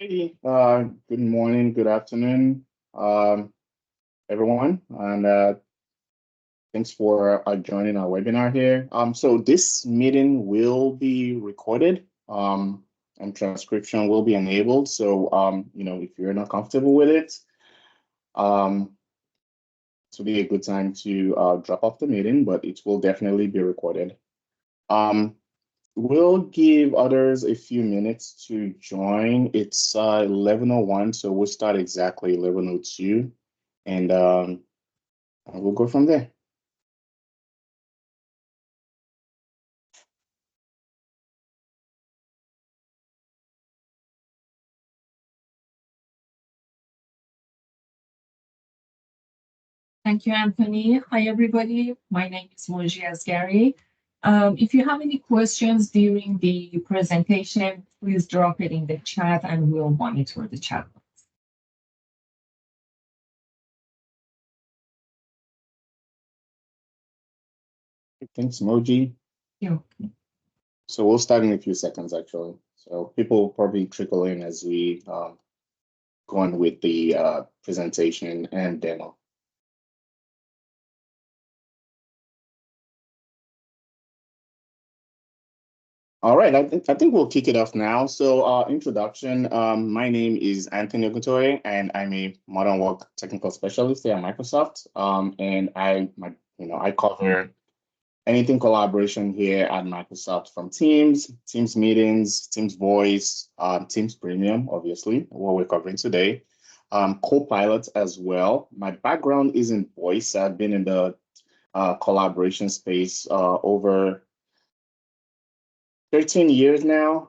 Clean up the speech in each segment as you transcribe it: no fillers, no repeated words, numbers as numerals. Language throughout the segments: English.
Hey, good morning, good afternoon, um, everyone, and thanks for joining our webinar here. So this meeting will be recorded, and transcription will be enabled. So, if you're not comfortable with it, um, this will be a good time to drop off the meeting, but it will definitely be recorded. Um, We'll give others a few minutes to join. It's 11:01, so we'll start exactly 11:02, and we'll go from there. Thank you, Anthony. Hi, everybody. My name is Moji Asgari. If you have any questions during the presentation, please drop it in the chat and we'll monitor the chat. Thanks, Moji. Yeah. So we'll start in a few seconds, actually. So people will probably trickle in as we go on with the presentation and demo. All right, I think we'll kick it off now. So, introduction. My name is Anthony Ogutoye, and I'm a modern work technical specialist here at Microsoft. And I cover anything collaboration here at Microsoft, from Teams meetings, Teams Voice, Teams Premium, obviously, what we're covering today, Copilot as well. My background is in voice. I've been in the collaboration space over 13 years now.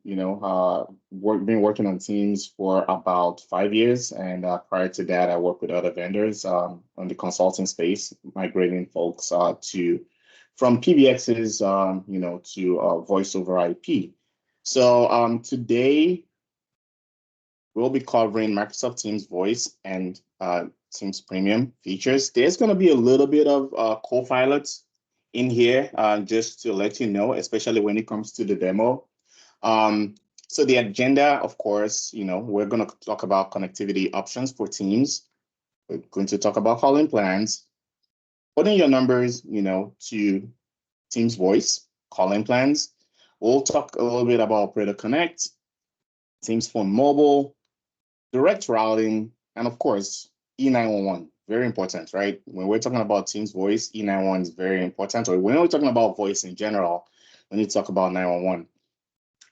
Been working on Teams for about 5 years, and prior to that, I worked with other vendors on the consulting space, migrating folks to from PBXs, to voice over IP. So today we'll be covering Microsoft Teams Voice and Teams Premium features. There's going to be a little bit of Copilot in here, just to let you know, especially when it comes to the demo. So the agenda, of course, we're going to talk about connectivity options for Teams. We're going to talk about calling plans, putting your numbers, to Teams Voice, calling plans. We'll talk a little bit about Operator Connect, Teams Phone Mobile, direct routing, and of course, E911. Very important, right? When we're talking about Teams Voice, E911 is very important. Or when we're talking about voice in general, we need to talk about 911.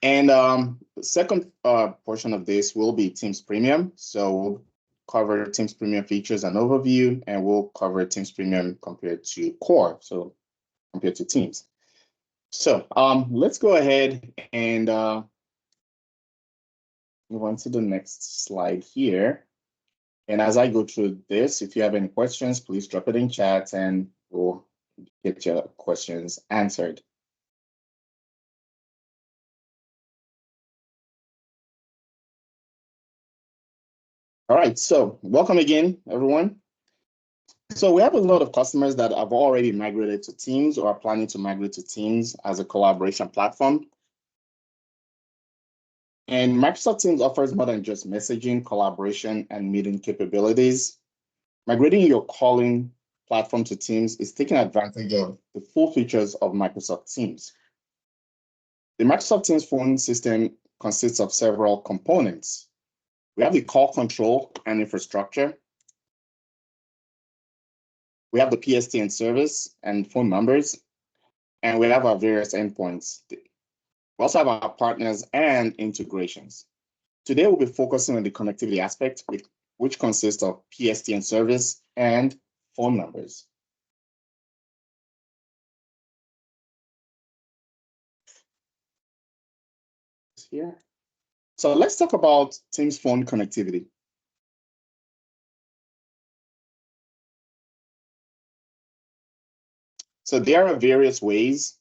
And the second portion of this will be Teams Premium. So we'll cover Teams Premium features and overview, and we'll cover Teams Premium compared to Core, so compared to Teams. So let's go ahead and move on to the next slide here. And as I go through this, if you have any questions, please drop it in chat and we'll get your questions answered. All right, so welcome again, everyone. So we have a lot of customers that have already migrated to Teams or are planning to migrate to Teams as a collaboration platform. And Microsoft Teams offers more than just messaging, collaboration, and meeting capabilities. Migrating your calling platform to Teams is taking advantage of the full features of Microsoft Teams. The Microsoft Teams phone system consists of several components. We have the call control and infrastructure. We have the PSTN service and phone numbers, and we have our various endpoints. We also have our partners and integrations. Today, we'll be focusing on the connectivity aspect, which consists of PSTN service and phone numbers. Here. So let's talk about Teams phone connectivity. So there are various ways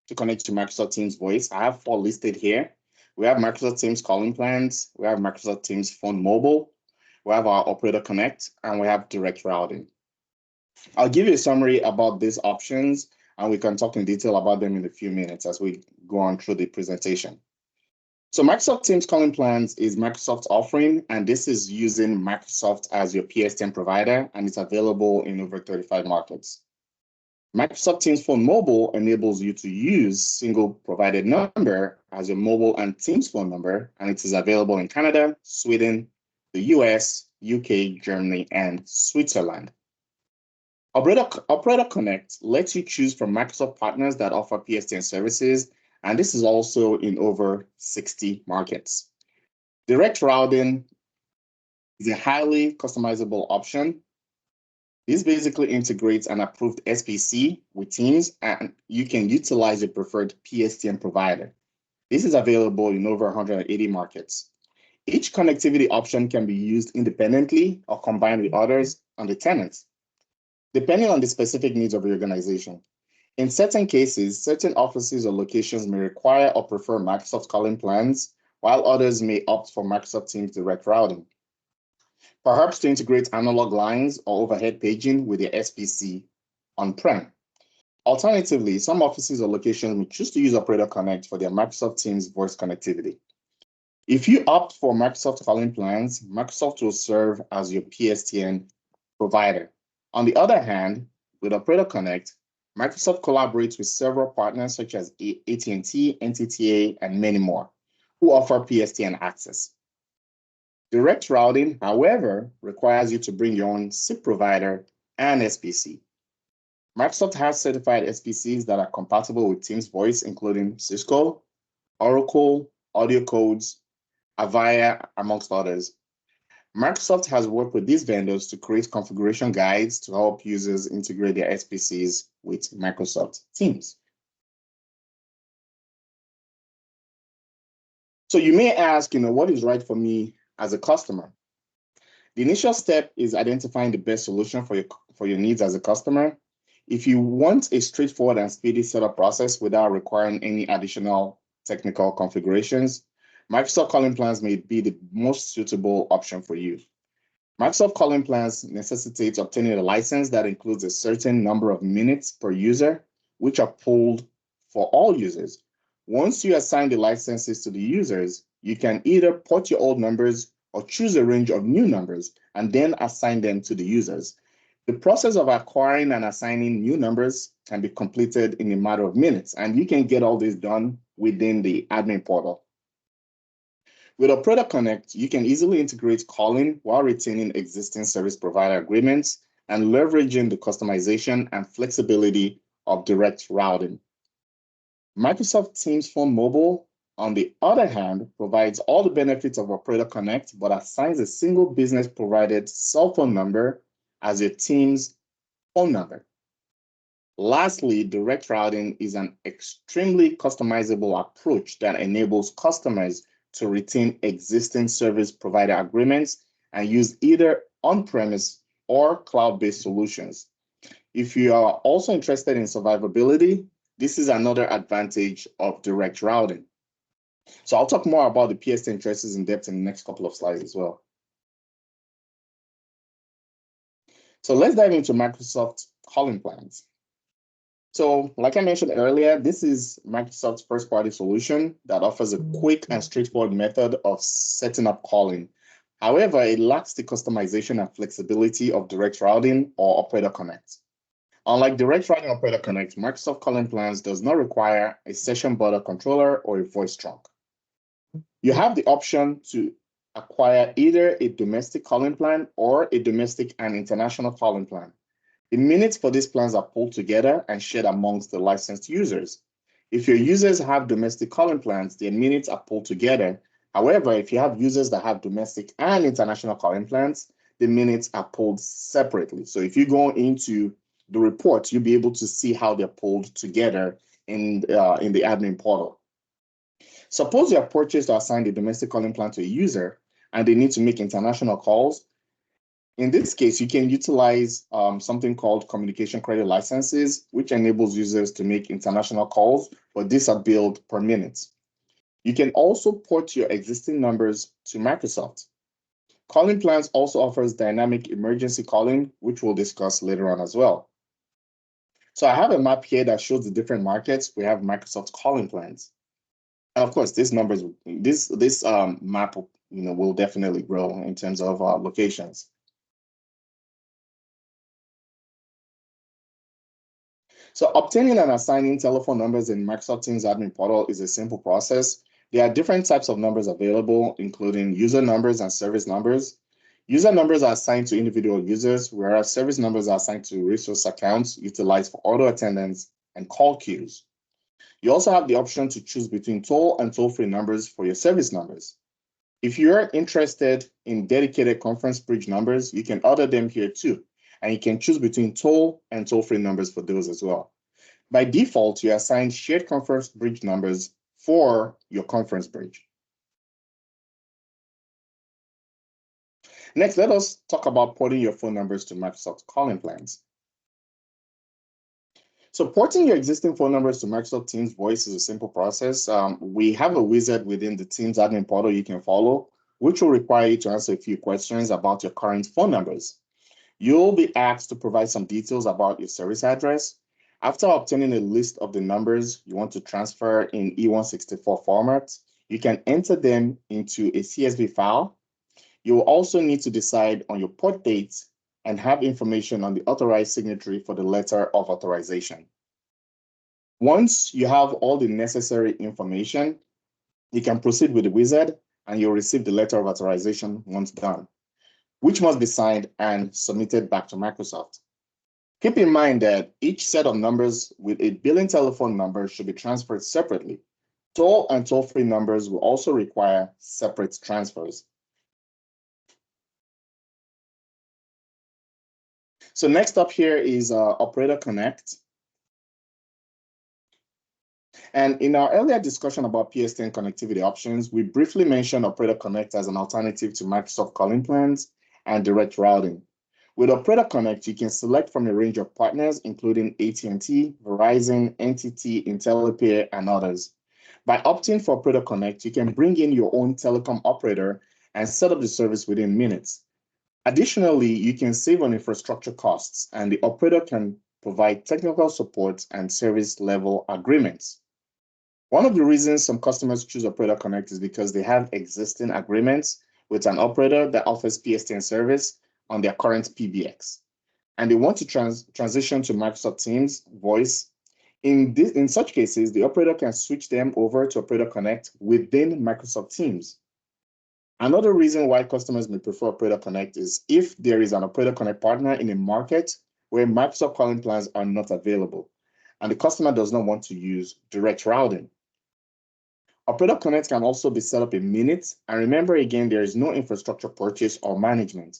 to connect to Microsoft Teams Voice. I have 4 listed here. We have Microsoft Teams calling plans, we have Microsoft Teams phone mobile, we have our Operator Connect, and we have direct routing. I'll give you a summary about these options, and we can talk in detail about them in a few minutes as we go on through the presentation. So Microsoft Teams calling plans is Microsoft's offering, and this is using Microsoft as your PSTN provider, and it's available in over 35 markets. Microsoft Teams Phone Mobile enables you to use single provided number as your mobile and Teams phone number, and it is available in Canada, Sweden, the US, UK, Germany, and Switzerland. Operator Connect lets you choose from Microsoft partners that offer PSTN services, and this is also in over 60 markets. Direct routing is a highly customizable option. This basically integrates an approved SPC with Teams, and you can utilize your preferred PSTN provider. This is available in over 180 markets. Each connectivity option can be used independently or combined with others on the tenant, depending on the specific needs of your organization. In certain cases, certain offices or locations may require or prefer Microsoft calling plans, while others may opt for Microsoft Teams direct routing, perhaps to integrate analog lines or overhead paging with your SPC on-prem. Alternatively, some offices or locations may choose to use Operator Connect for their Microsoft Teams voice connectivity. If you opt for Microsoft calling plans, Microsoft will serve as your PSTN provider. On the other hand, with Operator Connect, Microsoft collaborates with several partners such as AT&T, NTTA, and many more, who offer PSTN access. Direct routing, however, requires you to bring your own SIP provider and SPC. Microsoft has certified SPCs that are compatible with Teams Voice, including Cisco, Oracle, AudioCodes, Avaya, amongst others. Microsoft has worked with these vendors to create configuration guides to help users integrate their SPCs with Microsoft Teams. So you may ask, what is right for me as a customer? The initial step is identifying the best solution for your needs as a customer. If you want a straightforward and speedy setup process without requiring any additional technical configurations, Microsoft calling plans may be the most suitable option for you. Microsoft calling plans necessitate obtaining a license that includes a certain number of minutes per user, which are pooled for all users. Once you assign the licenses to the users, you can either port your old numbers or choose a range of new numbers and then assign them to the users. The process of acquiring and assigning new numbers can be completed in a matter of minutes, and you can get all this done within the admin portal. With Operator Connect, you can easily integrate calling while retaining existing service provider agreements and leveraging the customization and flexibility of direct routing. Microsoft Teams Phone Mobile, on the other hand, provides all the benefits of Operator Connect, but assigns a single business-provided cell phone number as your Teams phone number. Lastly, direct routing is an extremely customizable approach that enables customers to retain existing service provider agreements and use either on-premise or cloud-based solutions. If you are also interested in survivability, this is another advantage of direct routing. So I'll talk more about the PSTN choices in depth in the next couple of slides as well. So let's dive into Microsoft calling plans. So like I mentioned earlier, this is Microsoft's first-party solution that offers a quick and straightforward method of setting up calling. However, it lacks the customization and flexibility of direct routing or Operator Connect. Unlike direct routing or Operator Connect, Microsoft calling plans does not require a session border controller or a voice trunk. You have the option to acquire either a domestic calling plan or a domestic and international calling plan. The minutes for these plans are pulled together and shared amongst the licensed users. If your users have domestic calling plans, their minutes are pulled together. However, if you have users that have domestic and international calling plans, the minutes are pulled separately. So if you go into the report, you'll be able to see how they're pulled together in the admin portal. Suppose you have purchased or assigned a domestic calling plan to a user and they need to make international calls. In this case, you can utilize something called communication credit licenses, which enables users to make international calls, but these are billed per minute. You can also port your existing numbers to Microsoft. Calling plans also offers dynamic emergency calling, which we'll discuss later on as well. So I have a map here that shows the different markets we have Microsoft calling plans. And of course, these numbers, this map, will definitely grow in terms of locations. So obtaining and assigning telephone numbers in Microsoft Teams admin portal is a simple process. There are different types of numbers available, including user numbers and service numbers. User numbers are assigned to individual users, whereas service numbers are assigned to resource accounts utilized for auto attendance and call queues. You also have the option to choose between toll and toll-free numbers for your service numbers. If you're interested in dedicated conference bridge numbers, you can order them here too, and you can choose between toll and toll-free numbers for those as well. By default, you assign shared conference bridge numbers for your conference bridge. Next, let us talk about porting your phone numbers to Microsoft calling plans. So porting your existing phone numbers to Microsoft Teams Voice is a simple process. We have a wizard within the Teams admin portal you can follow, which will require you to answer a few questions about your current phone numbers. You'll be asked to provide some details about your service address. After obtaining a list of the numbers you want to transfer in E164 format, you can enter them into a CSV file. You will also need to decide on your port date and have information on the authorized signatory for the letter of authorization. Once you have all the necessary information, you can proceed with the wizard and you'll receive the letter of authorization once done, which must be signed and submitted back to Microsoft. Keep in mind that each set of numbers with a billing telephone number should be transferred separately. Toll and toll-free numbers will also require separate transfers. So next up here is Operator Connect. And in our earlier discussion about PSTN connectivity options, we briefly mentioned Operator Connect as an alternative to Microsoft calling plans and direct routing. With Operator Connect, you can select from a range of partners, including AT&T, Verizon, NTT, IntelliPay, and others. By opting for Operator Connect, you can bring in your own telecom operator and set up the service within minutes. Additionally, you can save on infrastructure costs, and the operator can provide technical support and service level agreements. One of the reasons some customers choose Operator Connect is because they have existing agreements with an operator that offers PSTN service on their current PBX, and they want to transition to Microsoft Teams Voice. In such cases, the operator can switch them over to Operator Connect within Microsoft Teams. Another reason why customers may prefer Operator Connect is if there is an Operator Connect partner in a market where Microsoft calling plans are not available, and the customer does not want to use direct routing. Operator Connect can also be set up in minutes, and remember again, there is no infrastructure purchase or management.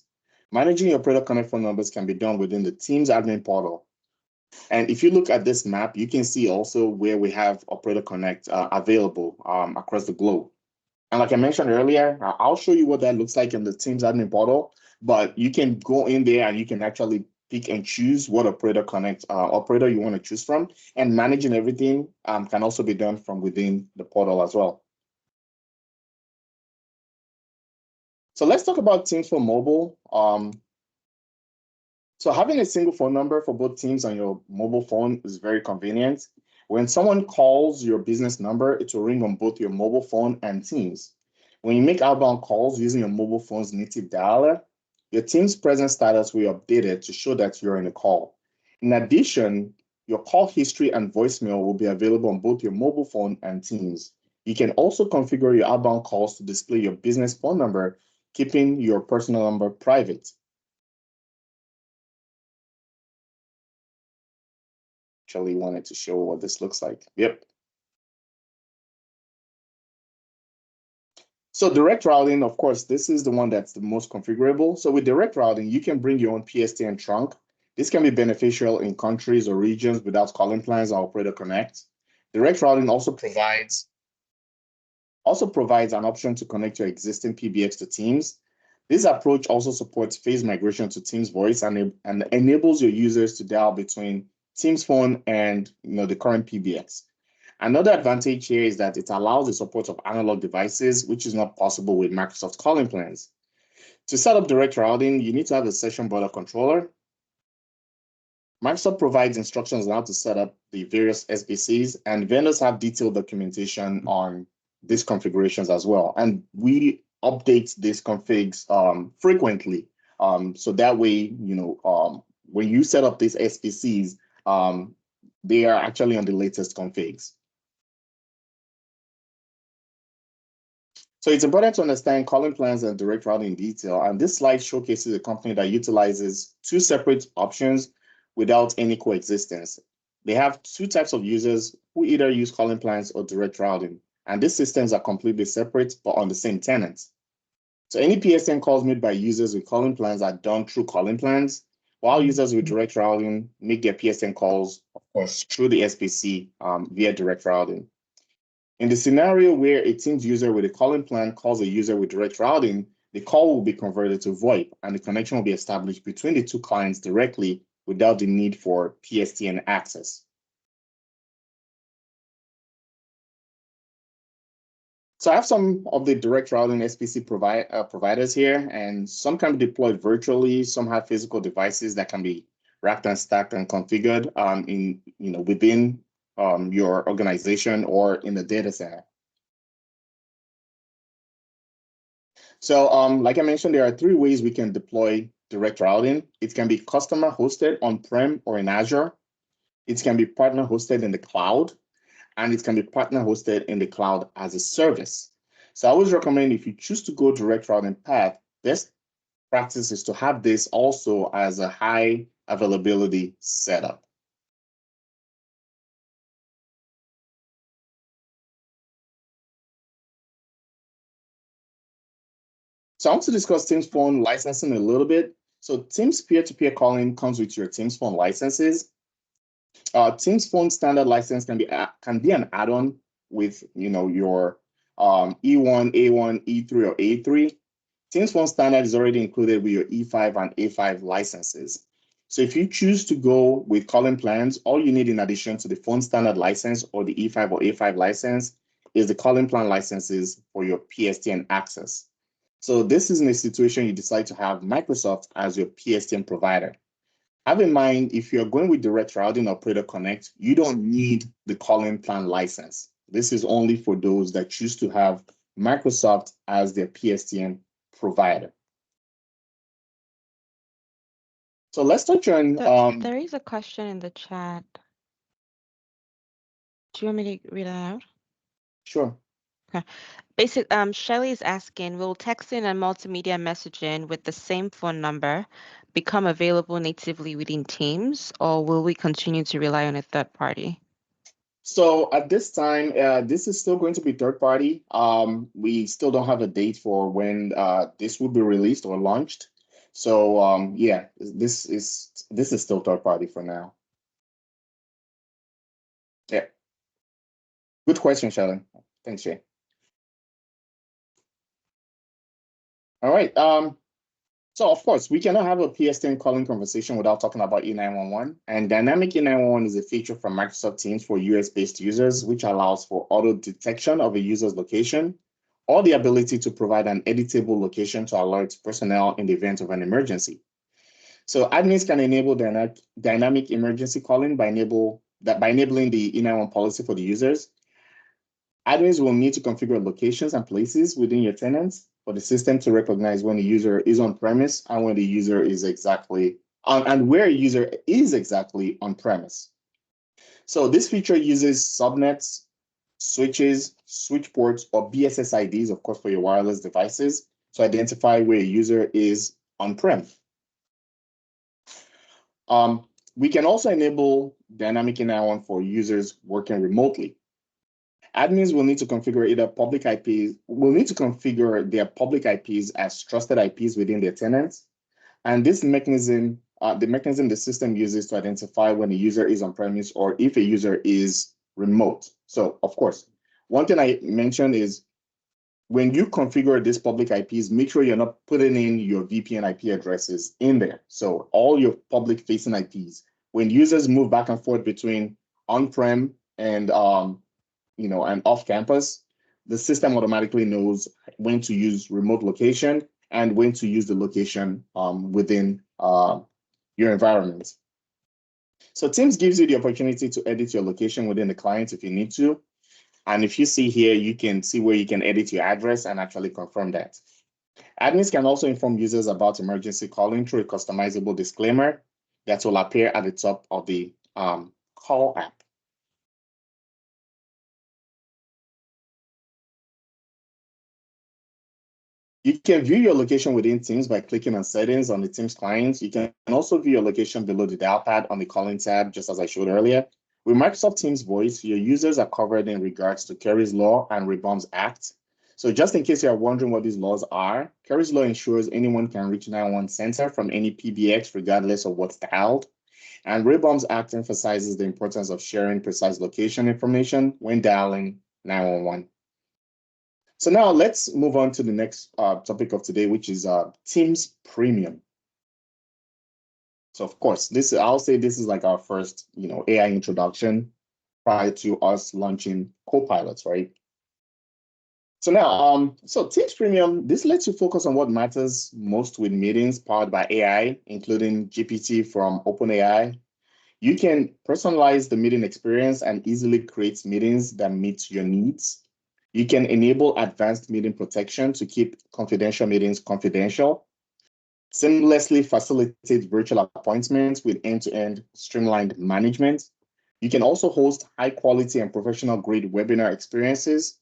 Managing your Operator Connect phone numbers can be done within the Teams admin portal. And if you look at this map, you can see also where we have Operator Connect available across the globe. And like I mentioned earlier, I'll show you what that looks like in the Teams admin portal, but you can go in there and you can actually pick and choose what Operator Connect operator you want to choose from, and managing everything can also be done from within the portal as well. So let's talk about Teams for mobile. So having a single phone number for both Teams on your mobile phone is very convenient. When someone calls your business number, it will ring on both your mobile phone and Teams. When you make outbound calls using your mobile phone's native dialer, your Teams present status will be updated to show that you're in a call. In addition, your call history and voicemail will be available on both your mobile phone and Teams. You can also configure your outbound calls to display your business phone number, keeping your personal number private. Actually wanted to show what this looks like. Yep. So direct routing, of course, this is the one that's the most configurable. So with direct routing, you can bring your own PSTN trunk. This can be beneficial in countries or regions without calling plans or Operator Connect. Direct routing also provides an option to connect your existing PBX to Teams. This approach also supports phase migration to Teams Voice and enables your users to dial between Teams Phone and the current PBX. Another advantage here is that it allows the support of analog devices, which is not possible with Microsoft calling plans. To set up direct routing, you need to have a session border controller. Microsoft provides instructions on how to set up the various SBCs, and vendors have detailed documentation on these configurations as well. And we update these configs frequently. So that way, when you set up these SPCs, they are actually on the latest configs. So it's important to understand calling plans and direct routing in detail. And this slide showcases a company that utilizes two separate options without any coexistence. They have two types of users who either use calling plans or direct routing. And these systems are completely separate, but on the same tenant. So any PSTN calls made by users with calling plans are done through calling plans, while users with direct routing make their PSTN calls, of course, through the SPC via direct routing. In the scenario where a Teams user with a calling plan calls a user with direct routing, the call will be converted to VoIP, and the connection will be established between the two clients directly without the need for PSTN access. So I have some of the direct routing SPC providers here, and some can be deployed virtually. Some have physical devices that can be racked and stacked and configured within your organization or in the data center. So like I mentioned, there are three ways we can deploy direct routing. It can be customer hosted on-prem or in Azure. It can be partner hosted in the cloud, and it can be partner hosted in the cloud as a service. So I always recommend, if you choose to go direct routing path, best practice is to have this also as a high availability setup. So I want to discuss Teams Phone licensing a little bit. So Teams peer-to-peer calling comes with your Teams Phone licenses. Teams Phone standard license can be an add-on with your E1, A1, E3, or A3. Teams Phone standard is already included with your E5 and A5 licenses. So if you choose to go with calling plans, all you need in addition to the phone standard license or the E5 or A5 license is the calling plan licenses for your PSTN access. So this is in a situation you decide to have Microsoft as your PSTN provider. Have in mind, if you're going with direct routing or Operator Connect, you don't need the calling plan license. This is only for those that choose to have Microsoft as their PSTN provider. So let's touch on. There is a question in the chat. Do you want me to read it out? Sure. Okay. Shelly is asking, will texting and multimedia messaging with the same phone number become available natively within Teams, or will we continue to rely on a third party? So at this time, this is still going to be third party. We still don't have a date for when this will be released or launched. So yeah, this is still third party for now. Yeah. Good question, Sheldon. Thanks, Jay. All right. So of course, we cannot have a PSTN calling conversation without talking about E911. And dynamic E911 is a feature from Microsoft Teams for US-based users, which allows for auto detection of a user's location or the ability to provide an editable location to alert personnel in the event of an emergency. So admins can enable dynamic emergency calling by enabling the E911 policy for the users. Admins will need to configure locations and places within your tenants for the system to recognize when the user is on premise and when the user is exactly and where a user is exactly on premise. So this feature uses subnets, switches, switch ports, or BSS IDs, of course, for your wireless devices to identify where a user is on-prem. We can also enable dynamic E911 for users working remotely. Admins will need to configure their public IPs as trusted IPs within their tenants. And this mechanism, the system uses to identify when a user is on premise or if a user is remote. So of course, one thing I mentioned is when you configure these public IPs, make sure you're not putting in your VPN IP addresses in there. So all your public facing IPs, when users move back and forth between on-prem and and off campus, the system automatically knows when to use remote location and when to use the location within your environment. So Teams gives you the opportunity to edit your location within the client if you need to. And if you see here, you can see where you can edit your address and actually confirm that. Admins can also inform users about emergency calling through a customizable disclaimer that will appear at the top of the call app. You can view your location within Teams by clicking on settings on the Teams client. You can also view your location below the dial pad on the calling tab, just as I showed earlier. With Microsoft Teams Voice, your users are covered in regards to Kerry's Law and Rebound's Act. So just in case you are wondering what these laws are, Kerry's Law ensures anyone can reach 911 Center from any PBX regardless of what's dialed. And Rebound's Act emphasizes the importance of sharing precise location information when dialing 911. So now let's move on to the next topic of today, which is Teams Premium. So of course, I'll say this is like our first, AI introduction prior to us launching Copilots, right? So now, so Teams Premium, this lets you focus on what matters most with meetings powered by AI, including GPT from OpenAI. You can personalize the meeting experience and easily create meetings that meet your needs. You can enable advanced meeting protection to keep confidential meetings confidential, seamlessly facilitate virtual appointments with end-to-end streamlined management. You can also host high-quality and professional-grade webinar experiences.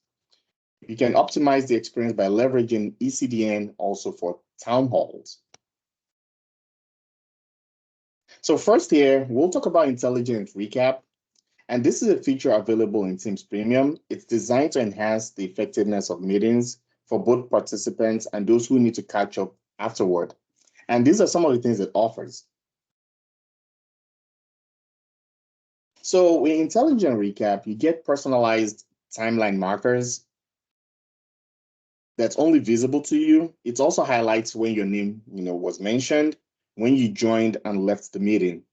You can optimize the experience by leveraging ECDN also for town halls. So first here, we'll talk about intelligent recap. And this is a feature available in Teams Premium. It's designed to enhance the effectiveness of meetings for both participants and those who need to catch up afterward. And these are some of the things it offers. So with Intelligent Recap, you get personalized timeline markers that's only visible to you. It also highlights when your name, was mentioned, when you joined and left the meeting.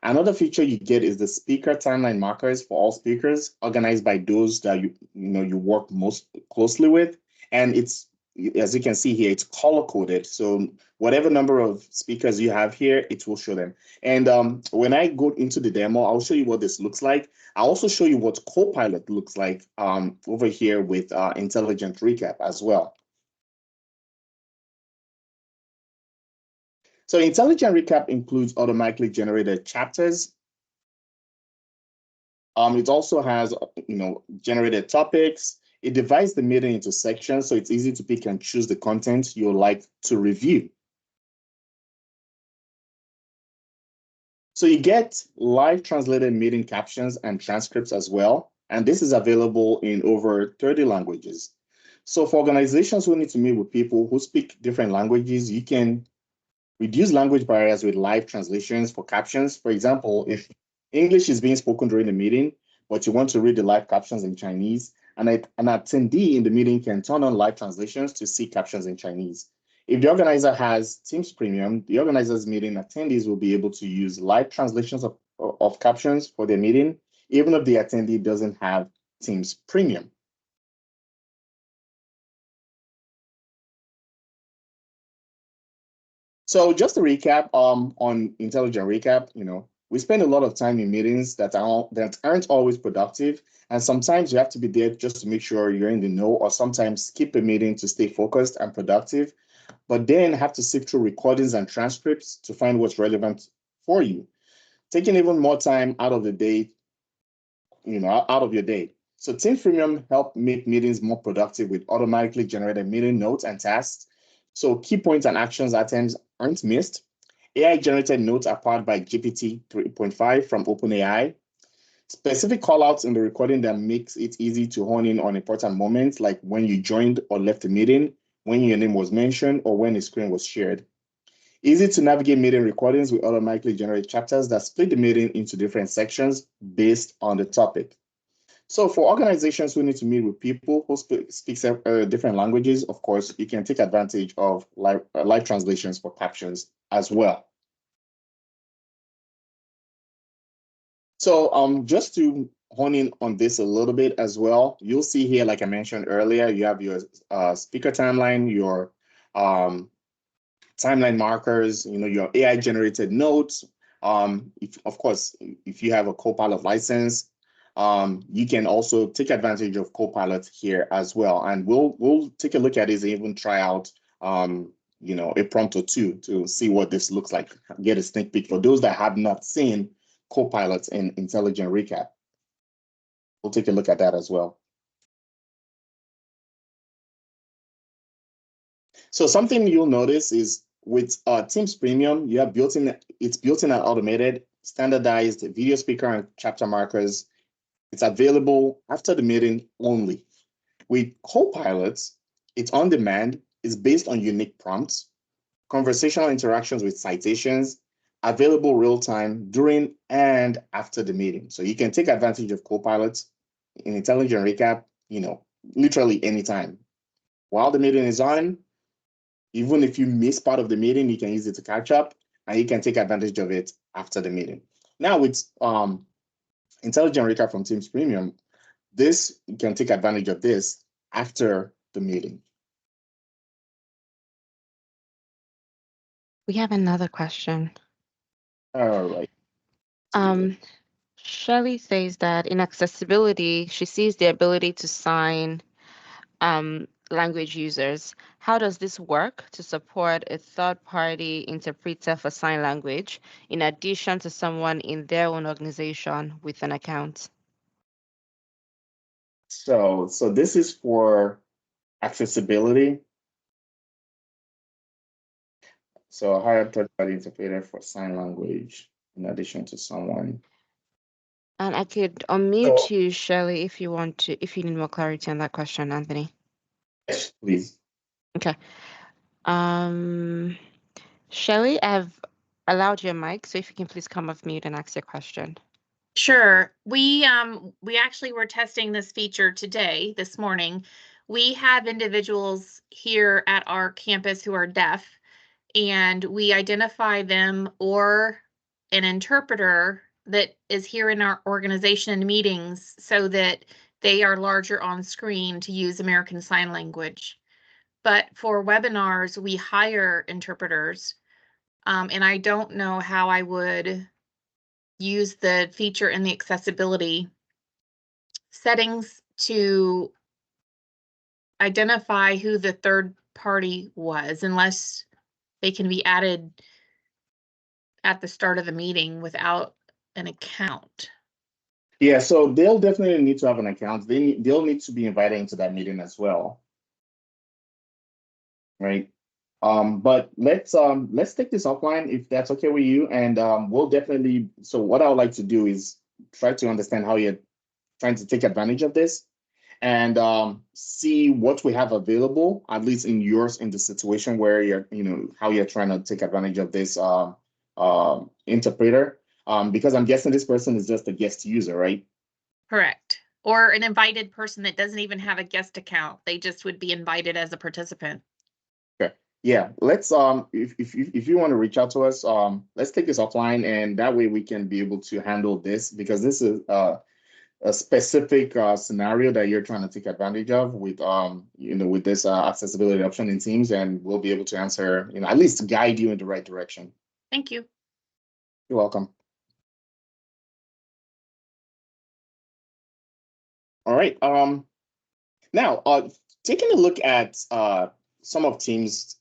Another feature you get is the speaker timeline markers for all speakers, organized by those that you work most closely with. And it's, as you can see here, it's color coded. So whatever number of speakers you have here, it will show them. And when I go into the demo, I'll show you what this looks like. I'll also show you what Copilot looks like over here with Intelligent Recap as well. So Intelligent Recap includes automatically generated chapters. It also has, generated topics. It divides the meeting into sections, so it's easy to pick and choose the content you would like to review. So you get live translated meeting captions and transcripts as well. And this is available in over 30 languages. So for organizations who need to meet with people who speak different languages, you can reduce language barriers with live translations for captions. For example, if English is being spoken during the meeting, but you want to read the live captions in Chinese, and an attendee in the meeting can turn on live translations to see captions in Chinese. If the organizer has Teams Premium, the organizer's meeting attendees will be able to use live translations of captions for their meeting, even if the attendee doesn't have Teams Premium. So just to recap on Intelligent Recap, we spend a lot of time in meetings that aren't always productive. And sometimes you have to be there just to make sure you're in the know, or sometimes skip a meeting to stay focused and productive, but then have to sift through recordings and transcripts to find what's relevant for you, taking even more time out of the day, out of your day. So Teams Premium help make meetings more productive with automatically generated meeting notes and tasks. So key points and actions items aren't missed. AI-generated notes are powered by GPT 3.5 from OpenAI. Specific callouts in the recording that makes it easy to hone in on important moments, like when you joined or left the meeting, when your name was mentioned, or when a screen was shared. Easy to navigate meeting recordings will automatically generate chapters that split the meeting into different sections based on the topic. So for organizations who need to meet with people who speak different languages, of course, you can take advantage of live translations for captions as well. So just to hone in on this a little bit as well, you'll see here, like I mentioned earlier, you have your speaker timeline, your timeline markers, your AI-generated notes. Of course, if you have a Copilot license, you can also take advantage of Copilot here as well. And we'll take a look at this and even try out a prompt or two to see what this looks like, get a sneak peek for those that have not seen Copilot in Intelligent Recap. We'll take a look at that as well. So something you'll notice is with Teams Premium, you have it's built-in and automated, standardized video speaker and chapter markers. It's available after the meeting only. With Copilot, it's on demand, it's based on unique prompts, conversational interactions with citations, available real-time during and after the meeting. So you can take advantage of Copilot in Intelligent Recap, literally anytime. While the meeting is on, even if you miss part of the meeting, you can use it to catch up, and you can take advantage of it after the meeting. Now with Intelligent Recap from Teams Premium, you can take advantage of this after the meeting. We have another question. All right. Shelley says that in accessibility, she sees the ability to sign language users. How does this work to support a third-party interpreter for sign language, in addition to someone in their own organization with an account? So this is for accessibility. So hire a third-party interpreter for sign language in addition to someone. And I could unmute you, Shelley, if you need more clarity on that question, Anthony. Yes, please. Okay. Shelley, I've allowed your mic, so if you can please come off mute and ask your question. Sure. We actually were testing this feature this morning. We have individuals here at our campus who are deaf, and we identify them or an interpreter that is here in our organization meetings so that they are larger on screen to use American Sign Language. But for webinars, we hire interpreters, and I don't know how I would use the feature in the accessibility settings to identify who the third party was, unless they can be added at the start of the meeting without an account. Yeah, so they'll definitely need to have an account. They'll need to be invited into that meeting as well. Right. But let's take this offline if that's okay with you. And we'll definitely, so what I would like to do is try to understand how you're trying to take advantage of this and see what we have available, at least in the situation where you're, how you're trying to take advantage of this interpreter. Because I'm guessing this person is just a guest user, right? Correct. Or an invited person that doesn't even have a guest account. They just would be invited as a participant. Okay. Yeah, let's if you want to reach out to us, let's take this offline, and that way we can be able to handle this, because this is a specific scenario that you're trying to take advantage of with with this accessibility option in Teams, and we'll be able to answer, at least guide you in the right direction. Thank you. You're welcome. All right. Now, taking a look at some of Teams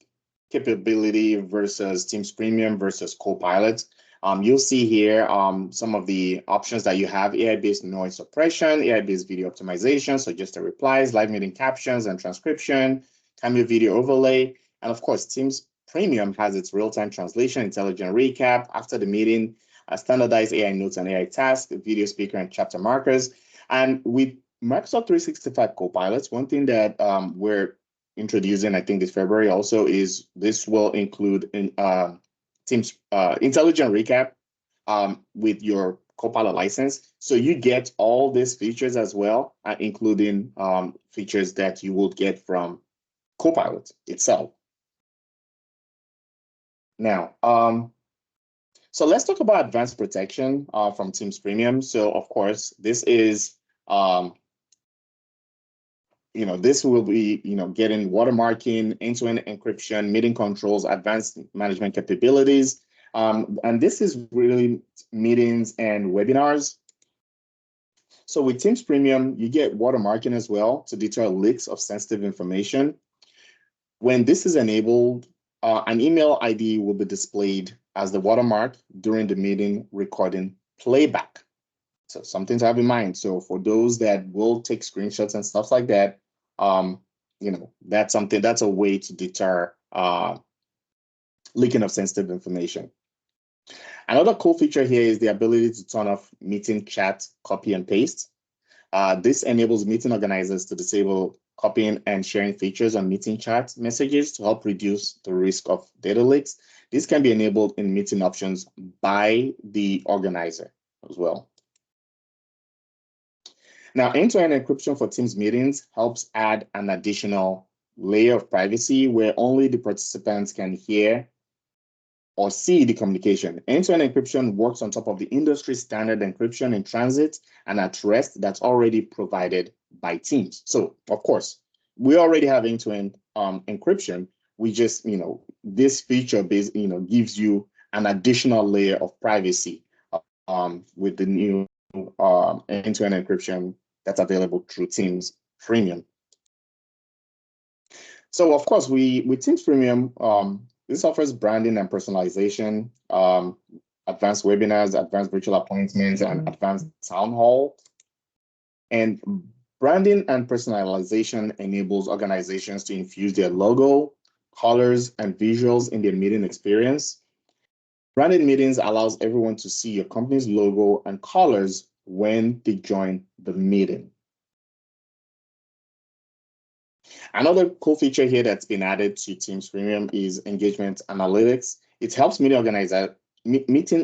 capability versus Teams Premium versus Copilot, you'll see here some of the options that you have: AI-based noise suppression, AI-based video optimization, suggested replies, live meeting captions and transcription, cameo video overlay, and of course, Teams Premium has its real-time translation, intelligent recap after the meeting, standardized AI notes and AI tasks, video speaker and chapter markers. And with Microsoft 365 Copilot, one thing that we're introducing, I think, this February also, is this will include Teams Intelligent Recap with your Copilot license. So you get all these features as well, including features that you would get from Copilot itself. Now, so let's talk about advanced protection from Teams Premium. So of course, this is this will be, getting watermarking, end-to-end encryption, meeting controls, advanced management capabilities. And this is really meetings and webinars. So with Teams Premium, you get watermarking as well to deter leaks of sensitive information. When this is enabled, an email ID will be displayed as the watermark during the meeting recording playback. So something to have in mind. So for those that will take screenshots and stuff like that, that's a way to deter leaking of sensitive information. Another cool feature here is the ability to turn off meeting chat, copy and paste. This enables meeting organizers to disable copying and sharing features on meeting chat messages to help reduce the risk of data leaks. This can be enabled in meeting options by the organizer as well. Now, end-to-end encryption for Teams meetings helps add an additional layer of privacy where only the participants can hear or see the communication. End-to-end encryption works on top of the industry standard encryption in transit and at rest that's already provided by Teams. So, of course, we already have end-to-end encryption. We just, this feature gives you an additional layer of privacy with the new end-to-end encryption that's available through Teams Premium. So, of course, with Teams Premium, this offers branding and personalization, advanced webinars, advanced virtual appointments, and advanced town hall. And branding and personalization enables organizations to infuse their logo, colors, and visuals in their meeting experience. Branded meetings allows everyone to see your company's logo and colors when they join the meeting. Another cool feature here that's been added to Teams Premium is engagement analytics. It helps meeting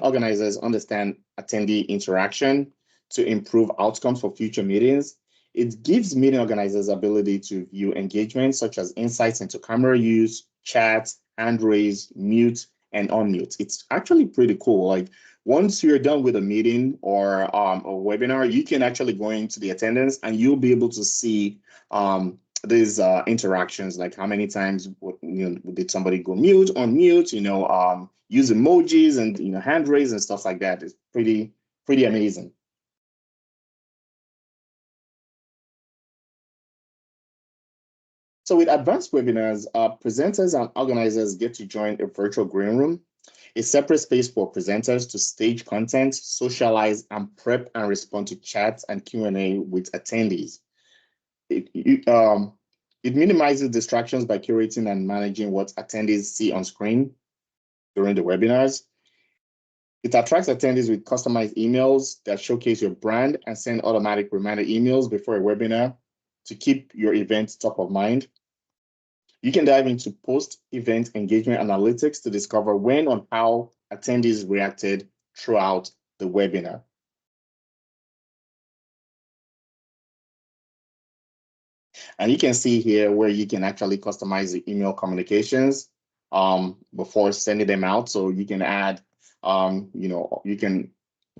organizers understand attendee interaction to improve outcomes for future meetings. It gives meeting organizers ability to view engagement such as insights into camera use, chat, hand raise, mute, and unmute. It's actually pretty cool. Like once you're done with a meeting or a webinar, you can actually go into the attendance and you'll be able to see these interactions, like how many times did somebody go mute, unmute, use emojis and hand raise and stuff like that. It's pretty amazing. So with advanced webinars, presenters and organizers get to join a virtual green room, a separate space for presenters to stage content, socialize, and prep and respond to chats and Q&A with attendees. It minimizes distractions by curating and managing what attendees see on screen during the webinars. It attracts attendees with customized emails that showcase your brand and send automatic reminder emails before a webinar to keep your event top of mind. You can dive into post-event engagement analytics to discover when and how attendees reacted throughout the webinar. And you can see here where you can actually customize the email communications before sending them out. So you can add, you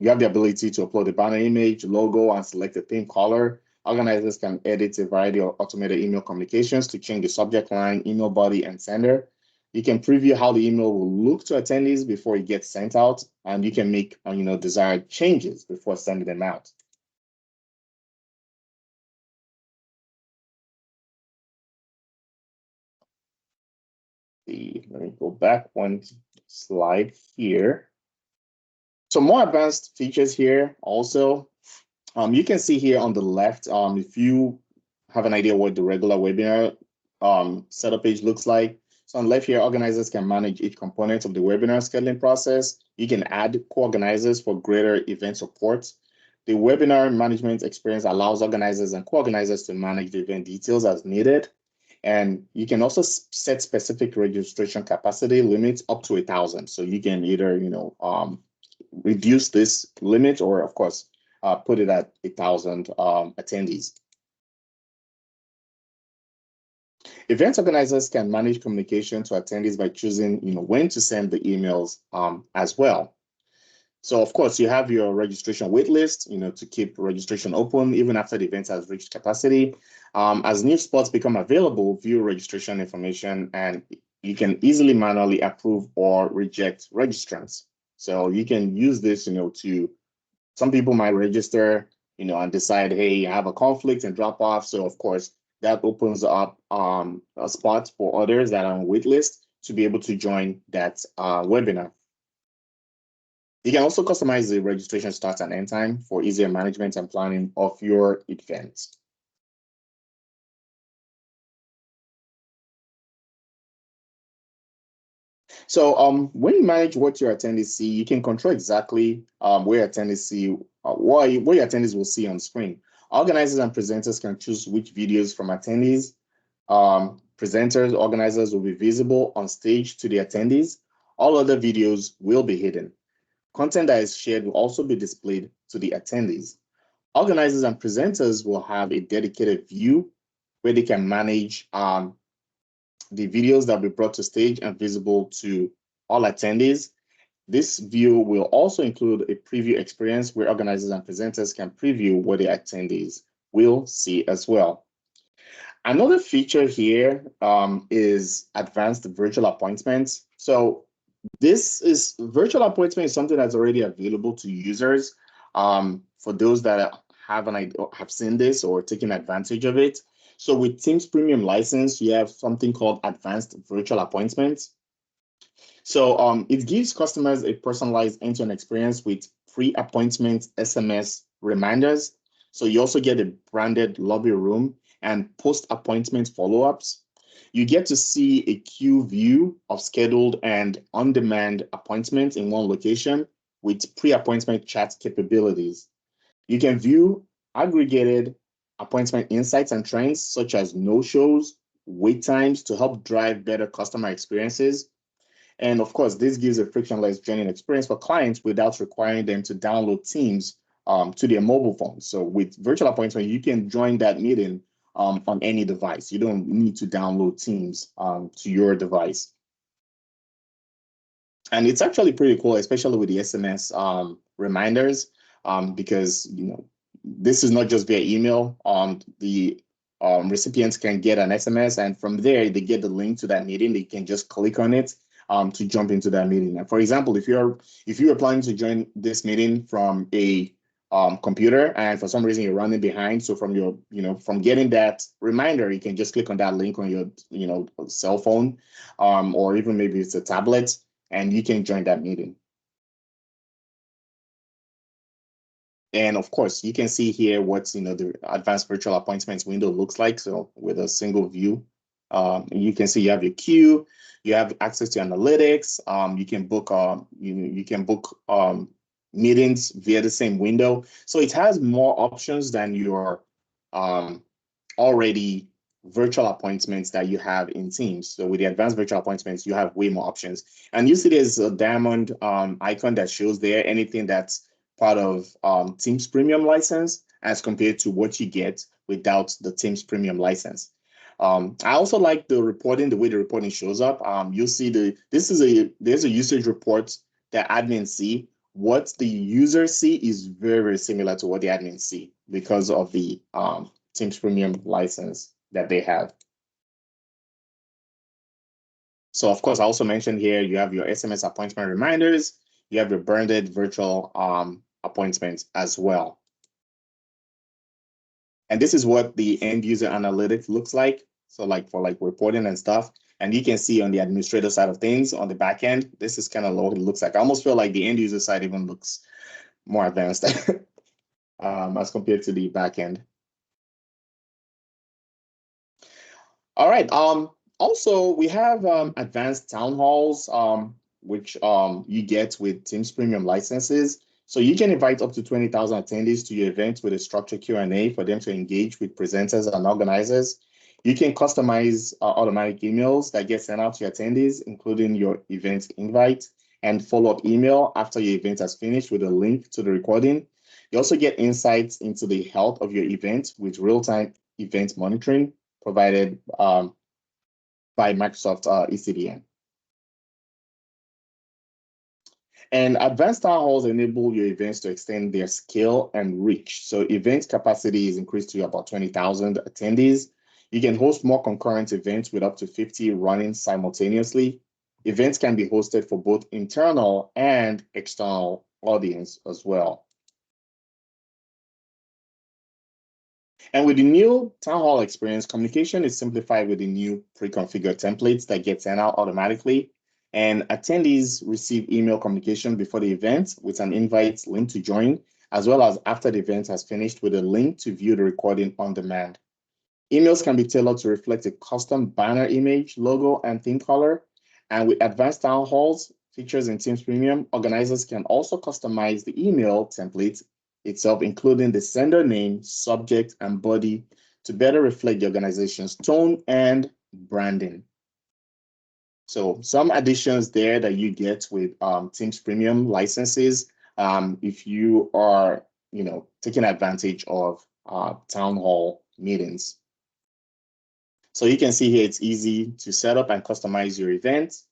have the ability to upload a banner image, logo, and select a theme color. Organizers can edit a variety of automated email communications to change the subject line, email body, and sender. You can preview how the email will look to attendees before it gets sent out, and you can make desired changes before sending them out. Let me go back one slide here. So more advanced features here also. You can see here on the left, if you have an idea what the regular webinar setup page looks like. So on the left here, organizers can manage each component of the webinar scheduling process. You can add co-organizers for greater event support. The webinar management experience allows organizers and co-organizers to manage the event details as needed. And you can also set specific registration capacity limits up to 1,000. So you can either, reduce this limit or, of course, put it at 1,000 attendees. Event organizers can manage communication to attendees by choosing, when to send the emails as well. So, of course, you have your registration waitlist, to keep registration open even after the event has reached capacity. As new spots become available, view registration information, and you can easily manually approve or reject registrants. So you can use this, some people might register and decide, hey, I have a conflict and drop off. So of course, that opens up a spot for others that are on wait list to be able to join that webinar. You can also customize the registration start and end time for easier management and planning of your events. So when you manage what your attendees see, you can control exactly where attendees see, what your attendees will see on screen. Organizers and presenters can choose which videos from attendees. Presenters, organizers will be visible on stage to the attendees. All other videos will be hidden. Content that is shared will also be displayed to the attendees. Organizers and presenters will have a dedicated view where they can manage the videos that will be brought to stage and visible to all attendees. This view will also include a preview experience where organizers and presenters can preview what the attendees will see as well. Another feature here is advanced virtual appointments. So this is virtual appointment is something that's already available to users. For those that have seen this or taken advantage of it. So with Teams Premium license, you have something called advanced virtual appointments. So it gives customers a personalized end-to-end experience with pre-appointment SMS reminders. So you also get a branded lobby room and post-appointment follow-ups. You get to see a queue view of scheduled and on-demand appointments in one location with pre-appointment chat capabilities. You can view aggregated appointment insights and trends such as no-shows, wait times to help drive better customer experiences. And of course, this gives a frictionless joining experience for clients without requiring them to download Teams to their mobile phone. So with virtual appointment, you can join that meeting on any device. You don't need to download Teams to your device. And it's actually pretty cool, especially with the SMS reminders, because this is not just via email. The recipients can get an SMS, and from there they get the link to that meeting. They can just click on it to jump into that meeting. And for example, if you are planning to join this meeting from a computer and for some reason you're running behind, so from your from getting that reminder, you can just click on that link on your cell phone, or even maybe it's a tablet, and you can join that meeting. And of course, you can see here what the advanced virtual appointments window looks like. So with a single view, you can see you have your queue, you have access to analytics. You can book you can book meetings via the same window. So it has more options than your already virtual appointments that you have in Teams. So with the advanced virtual appointments, you have way more options. And you see there's a diamond icon that shows there anything that's part of Teams Premium license as compared to what you get without the Teams Premium license. I also like the reporting, the way the reporting shows up. You'll see there's a usage report that admins see. What the users see is very, very similar to what the admins see because of the Teams Premium license that they have. So of course, I also mentioned here, you have your SMS appointment reminders, you have your branded virtual appointments as well. And this is what the end user analytics looks like. So like for reporting and stuff. And you can see on the administrator side of things on the back end, this is kind of what it looks like. I almost feel like the end user side even looks more advanced as compared to the back end. All right. Also, we have advanced town halls, which you get with Teams Premium licenses. So you can invite up to 20,000 attendees to your event with a structured Q&A for them to engage with presenters and organizers. You can customize automatic emails that get sent out to your attendees, including your event invite and follow-up email after your event has finished with a link to the recording. You also get insights into the health of your event with real-time event monitoring provided by Microsoft ECDN. And advanced town halls enable your events to extend their scale and reach. So event capacity is increased to about 20,000 attendees. You can host more concurrent events with up to 50 running simultaneously. Events can be hosted for both internal and external audience as well. And with the new Town Hall experience, communication is simplified with the new pre-configured templates that get sent out automatically. And attendees receive email communication before the event with an invite link to join, as well as after the event has finished with a link to view the recording on demand. Emails can be tailored to reflect a custom banner image, logo, and theme color. And with advanced town halls features in Teams Premium, organizers can also customize the email template itself, including the sender name, subject, and body to better reflect the organization's tone and branding. So some additions there that you get with Teams Premium licenses, if you are, taking advantage of town hall meetings. So you can see here, it's easy to set up and customize your event.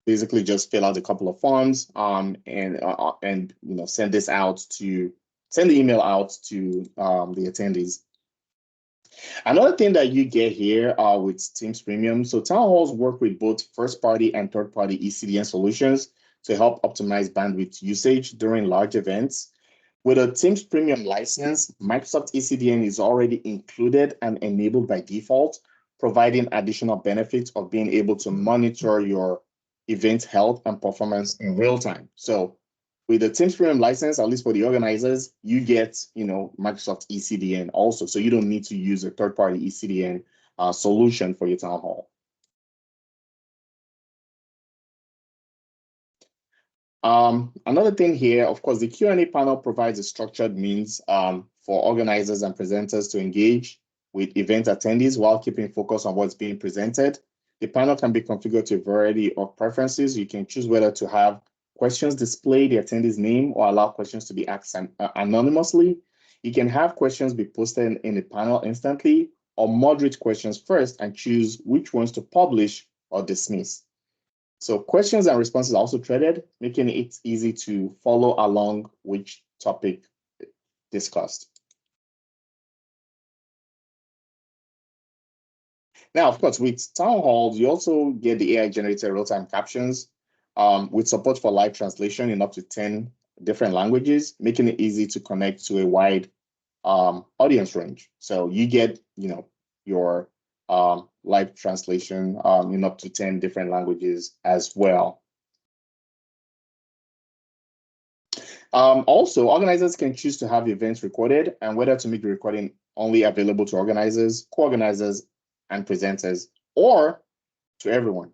Basically just fill out a couple of forms and send the email out to the attendees. Another thing that you get here with Teams Premium, so town halls work with both first-party and third-party ECDN solutions to help optimize bandwidth usage during large events. With a Teams Premium license, Microsoft ECDN is already included and enabled by default, providing additional benefits of being able to monitor your event health and performance in real time. So with the Teams Premium license, at least for the organizers, you get, Microsoft ECDN also. So you don't need to use a third-party ECDN solution for your town hall. Another thing here, of course, the Q&A panel provides a structured means for organizers and presenters to engage with event attendees while keeping focus on what's being presented. The panel can be configured to a variety of preferences. You can choose whether to have questions display the attendee's name or allow questions to be asked anonymously. You can have questions be posted in the panel instantly or moderate questions first and choose which ones to publish or dismiss. So questions and responses are also threaded, making it easy to follow along which topic discussed. Now, of course, with town halls, you also get the AI-generated real-time captions with support for live translation in up to 10 different languages, making it easy to connect to a wide audience range. So you get, your live translation in up to 10 different languages as well. Also, organizers can choose to have events recorded and whether to make the recording only available to organizers, co-organizers, and presenters, or to everyone.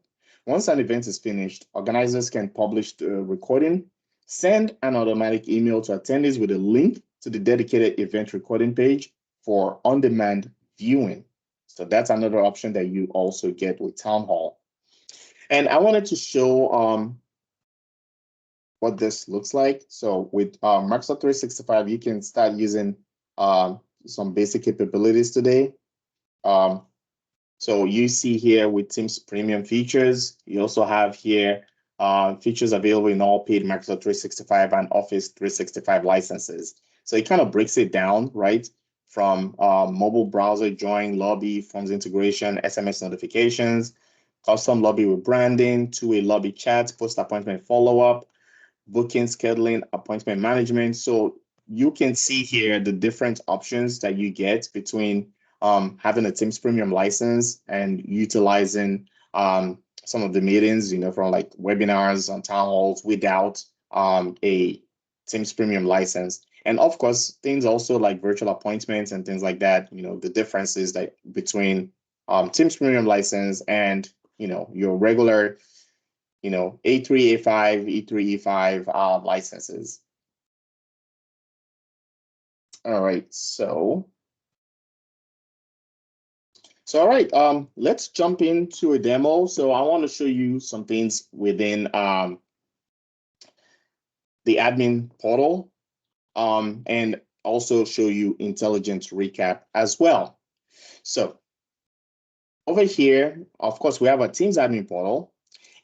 Once an event is finished, organizers can publish the recording, send an automatic email to attendees with a link to the dedicated event recording page for on-demand viewing. So that's another option that you also get with Town Hall. And I wanted to show what this looks like. So with Microsoft 365, you can start using some basic capabilities today. So you see here with Teams Premium features, you also have here features available in all paid Microsoft 365 and Office 365 licenses. So it kind of breaks it down, right? From mobile browser join, lobby, forms integration, SMS notifications, custom lobby with branding, two-way lobby chat, post-appointment follow-up, booking, scheduling, appointment management. So you can see here the different options that you get between having a Teams Premium license and utilizing some of the meetings, from like webinars and town halls without a Teams Premium license. And of course, things also like virtual appointments and things like that, the differences that between Teams Premium license and, your regular, A3, A5, E3, E5 licenses. All right, so all right, let's jump into a demo. So I want to show you some things within the admin portal and also show you intelligent recap as well. So over here, of course, we have a Teams admin portal.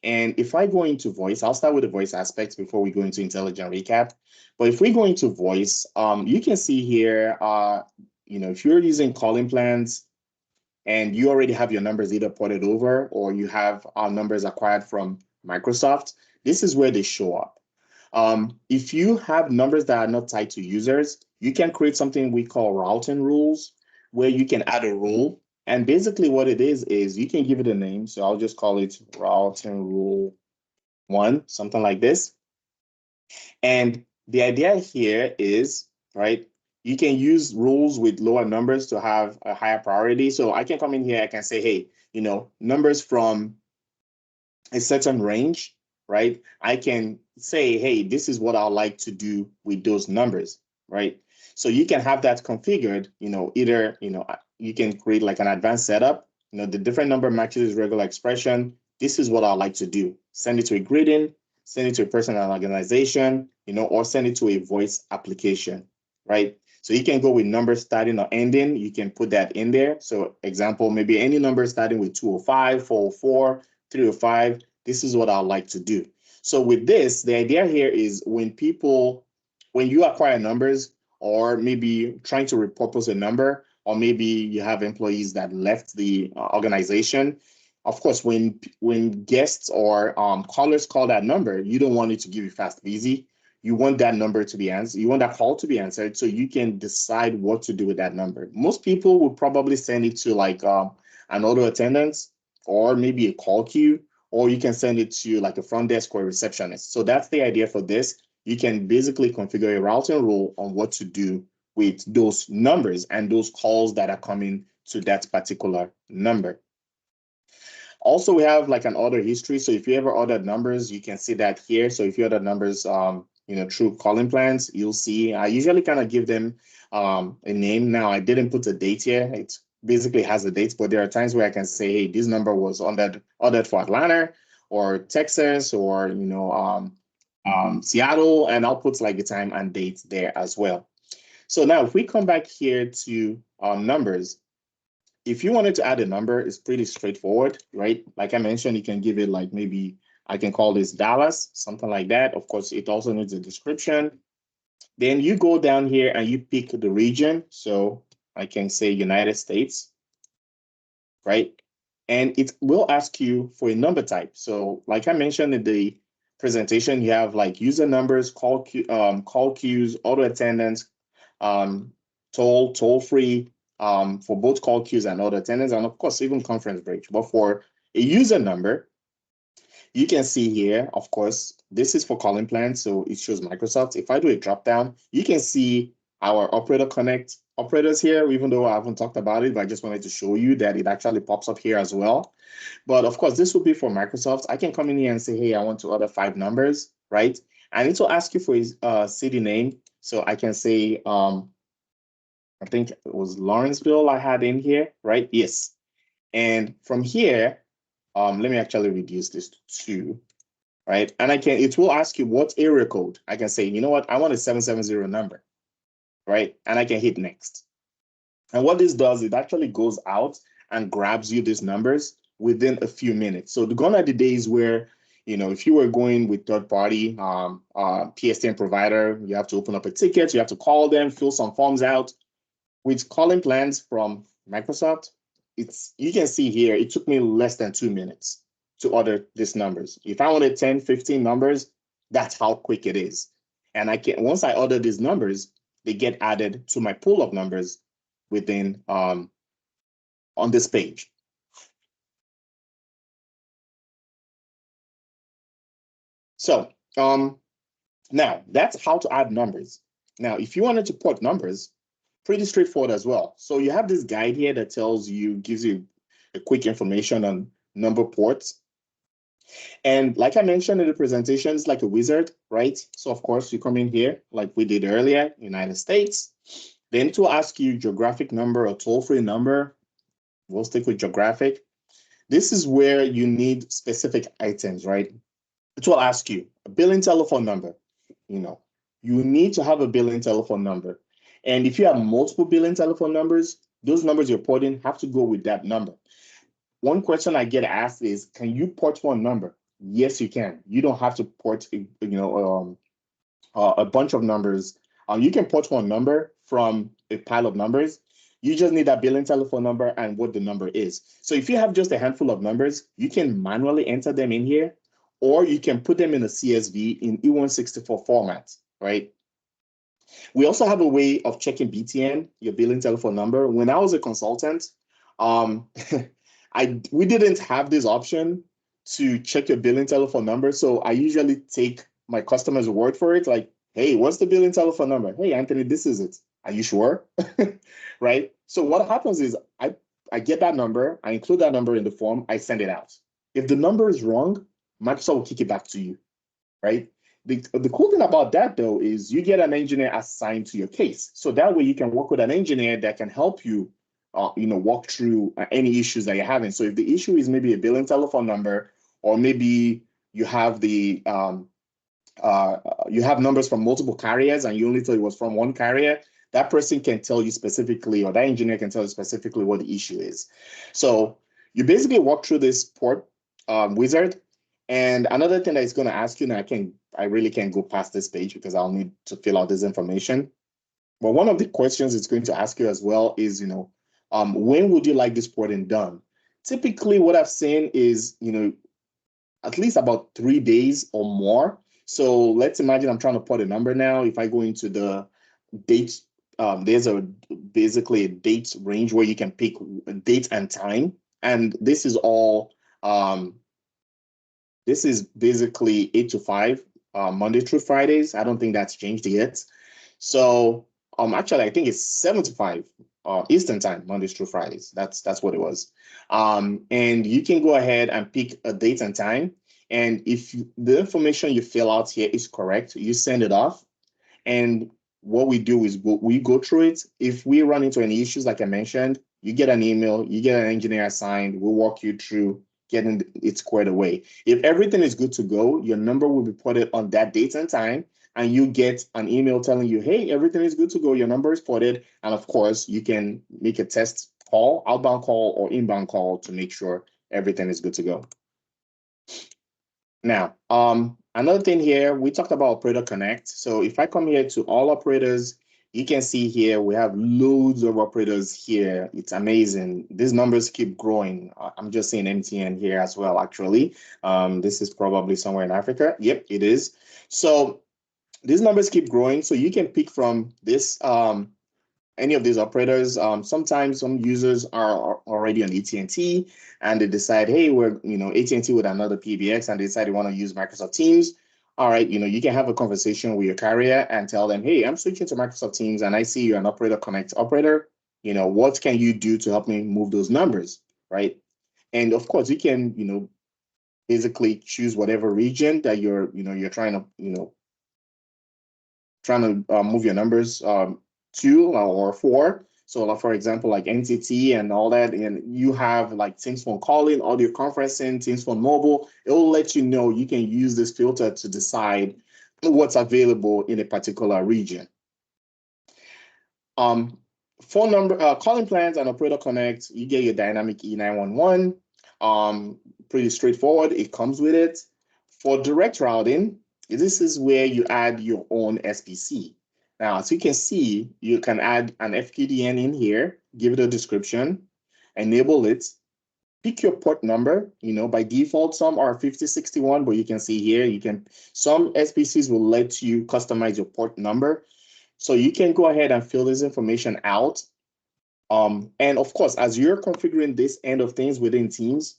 And if I go into voice, I'll start with the voice aspects before we go into intelligent recap. But if we go into voice, you can see here, if you're using calling plans, and you already have your numbers either ported over or you have numbers acquired from Microsoft, this is where they show up. If you have numbers that are not tied to users, you can create something we call routing rules, where you can add a rule. And basically what it is you can give it a name. So I'll just call it routing rule 1, something like this. And the idea here is, right, you can use rules with lower numbers to have a higher priority. So I can come in here, I can say, hey, numbers from a certain range, right? I can say, hey, this is what I'd like to do with those numbers, right? So you can have that configured, either, you can create like an advanced setup, the different number matches regular expression. This is what I'd like to do. Send it to a greeting, send it to a person and organization, or send it to a voice application, right? So you can go with numbers starting or ending. You can put that in there. So example, maybe any number starting with 205, 404, 305. This is what I'd like to do. So with this, the idea here is when you acquire numbers, or maybe trying to repurpose a number, or maybe you have employees that left the organization. Of course, when guests or callers call that number, you don't want it to give you fast busy. You want that number to be answered. You want that call to be answered, so you can decide what to do with that number. Most people will probably send it to like an auto attendant, or maybe a call queue, or you can send it to like a front desk or a receptionist. So that's the idea for this. You can basically configure a routing rule on what to do with those numbers and those calls that are coming to that particular number. Also, we have like an order history. So if you ever ordered numbers, you can see that here. So if you order numbers, through calling plans, you'll see, I usually kind of give them a name. Now, I didn't put a date here. It basically has a date, but there are times where I can say, hey, this number was ordered for Atlanta or Texas or, Seattle, and I'll put like the time and date there as well. So now if we come back here to numbers, if you wanted to add a number, it's pretty straightforward, right? Like I mentioned, you can give it like, maybe I can call this Dallas, something like that. Of course, it also needs a description. Then you go down here and you pick the region. So I can say United States, right? And it will ask you for a number type. So like I mentioned in the presentation, you have like user numbers, call queues, auto attendance, toll free, for both call queues and auto attendance, and of course, even conference bridge. But for a user number, you can see here, of course, this is for calling plans, so it shows Microsoft. If I do a drop down, you can see our Operator Connect operators here, even though I haven't talked about it, but I just wanted to show you that it actually pops up here as well. But of course, this will be for Microsoft. I can come in here and say, hey, I want to order 5 numbers, right? And it will ask you for a city name. So I can say, I think it was Lawrenceville I had in here, right? Yes. And from here, let me actually reduce this to 2, right? And it will ask you what area code. I can say, you know what? I want a 770 number, right? And I can hit next. And what this does, it actually goes out and grabs you these numbers within a few minutes. So gone are the days where, if you were going with third-party PSTN provider, you have to open up a ticket, you have to call them, fill some forms out. With calling plans from Microsoft, you can see here, it took me less than 2 minutes to order these numbers. If I wanted 10, 15 numbers, that's how quick it is. And once I order these numbers, they get added to my pool of numbers within on this page. So now that's how to add numbers. Now, if you wanted to port numbers, pretty straightforward as well. So you have this guide here that gives you a quick information on number ports. And like I mentioned in the presentation, it's like a wizard, right? So of course you come in here like we did earlier, United States. Then to ask you geographic number or toll-free number, we'll stick with geographic. This is where you need specific items, right? It will ask you a billing telephone number. You need to have a billing telephone number. And if you have multiple billing telephone numbers, those numbers you're porting have to go with that number. One question I get asked is, can you port one number? Yes, you can. You don't have to port, a bunch of numbers. You can port one number from a pile of numbers. You just need that billing telephone number and what the number is. So if you have just a handful of numbers, you can manually enter them in here, or you can put them in a CSV in E164 format, right? We also have a way of checking BTN, your billing telephone number. When I was a consultant, we didn't have this option to check your billing telephone number. So I usually take my customer's word for it. Like, hey, what's the billing telephone number? Hey, Anthony, this is it. Are you sure? Right? So what happens is I get that number, I include that number in the form, I send it out. If the number is wrong, Microsoft will kick it back to you, right? The cool thing about that, though, is you get an engineer assigned to your case. So that way you can work with an engineer that can help you, walk through any issues that you're having. So if the issue is maybe a billing telephone number, or maybe you have you have numbers from multiple carriers and you only thought it was from one carrier, that person can tell you specifically, or that engineer can tell you specifically what the issue is. So you basically walk through this port wizard. And another thing that it's going to ask you, and I really can't go past this page because I'll need to fill out this information. But one of the questions it's going to ask you as well is, when would you like this porting done? Typically, what I've seen is, at least about 3 days or more. So let's imagine I'm trying to put a number now. If I go into the date, there's basically a date range where you can pick a date and time. And this is all, this is basically 8 to 5, Monday through Fridays. I don't think that's changed yet. So actually, I think it's 7 to 5 Eastern time, Mondays through Fridays. That's what it was. And you can go ahead and pick a date and time. And if the information you fill out here is correct, you send it off. And what we do is we go through it. If we run into any issues, like I mentioned, you get an email, you get an engineer assigned, we'll walk you through getting it squared away. If everything is good to go, your number will be ported on that date and time, and you get an email telling you, hey, everything is good to go, your number is ported, and of course, you can make a test call, outbound call or inbound call to make sure everything is good to go. Now, another thing here, we talked about Operator Connect. So if I come here to all operators, you can see here we have loads of operators here. It's amazing. These numbers keep growing. I'm just seeing MTN here as well, actually. This is probably somewhere in Africa. Yep, it is. So these numbers keep growing. So you can pick from this, any of these operators. Sometimes some users are already on AT&T and they decide, hey, we're AT&T with another PBX, and they decide they want to use Microsoft Teams. All right, you can have a conversation with your carrier and tell them, hey, I'm switching to Microsoft Teams and I see you're an Operator Connect operator. What can you do to help me move those numbers, right? And of course, you can, basically choose whatever region that you're trying to move your numbers to or for. So for example, like NTT and all that, and you have like Teams Phone Calling, audio conferencing, Teams Phone Mobile, it will let you know you can use this filter to decide what's available in a particular region. Phone number, calling plans and Operator Connect, you get your dynamic E911. Pretty straightforward, it comes with it. For direct routing, this is where you add your own SPC. Now, as you can see, you can add an FQDN in here, give it a description, enable it, pick your port number. By default, some are 5061, but you can see here, some SPCs will let you customize your port number. So you can go ahead and fill this information out. And of course, as you're configuring this end of things within Teams,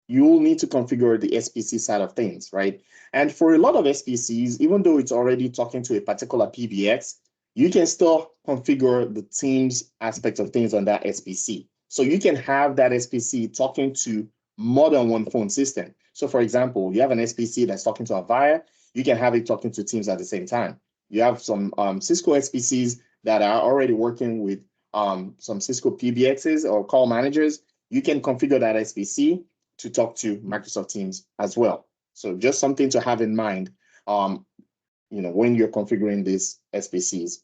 you will need to configure the SPC side of things, right? And for a lot of SPCs, even though it's already talking to a particular PBX, you can still configure the Teams aspect of things on that SPC. So you can have that SPC talking to more than one phone system. So for example, you have an SPC that's talking to Avaya, you can have it talking to Teams at the same time. You have some Cisco SPCs that are already working with some Cisco PBXs or call managers. You can configure that SPC to talk to Microsoft Teams as well. So just something to have in mind, when you're configuring these SPCs.